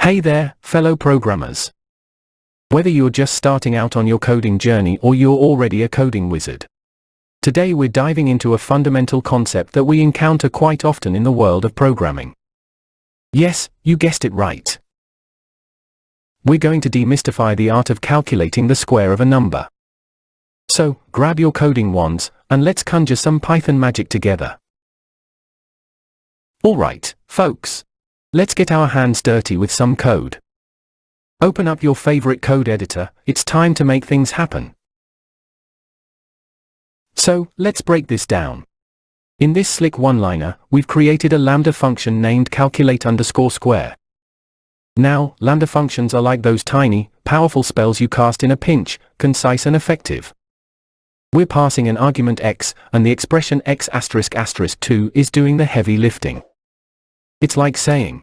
Hey there, fellow programmers. Whether you're just starting out on your coding journey or you're already a coding wizard. Today we're diving into a fundamental concept that we encounter quite often in the world of programming. Yes, you guessed it right. We're going to demystify the art of calculating the square of a number. So, grab your coding wands, and let's conjure some Python magic together. Alright, folks. Let's get our hands dirty with some code. Open up your favorite code editor, it's time to make things happen. So, let's break this down. In this slick one-liner, we've created a Lambda function named calculate_square. Now, Lambda functions are like those tiny, powerful spells you cast in a pinch, concise and effective. We're passing an argument x, and the expression x***2 is doing the heavy lifting. It's like saying,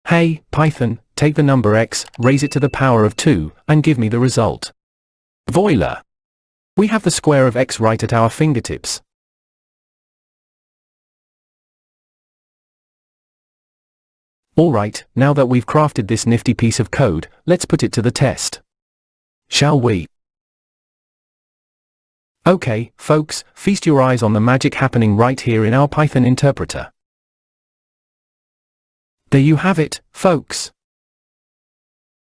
hey, Python, take the number x, raise it to the power of 2, and give me the result. Voila! We have the square of x right at our fingertips. Alright, now that we've crafted this nifty piece of code, let's put it to the test. Shall we? Okay, folks, feast your eyes on the magic happening right here in our Python interpreter. There you have it, folks.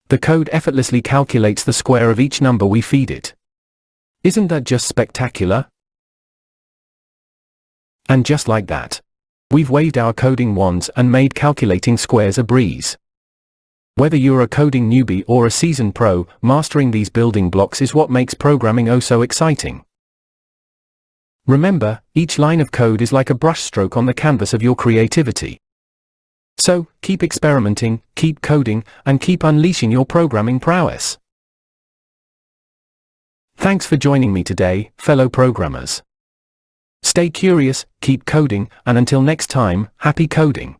The code effortlessly calculates the square of each number we feed it. Isn't that just spectacular? And just like that, we've waved our coding wands and made calculating squares a breeze. Whether you're a coding newbie or a seasoned pro, mastering these building blocks is what makes programming oh so exciting. Remember, each line of code is like a brushstroke on the canvas of your creativity. So, keep experimenting, keep coding, and keep unleashing your programming prowess. Thanks for joining me today, fellow programmers. Stay curious, keep coding, and until next time, happy coding.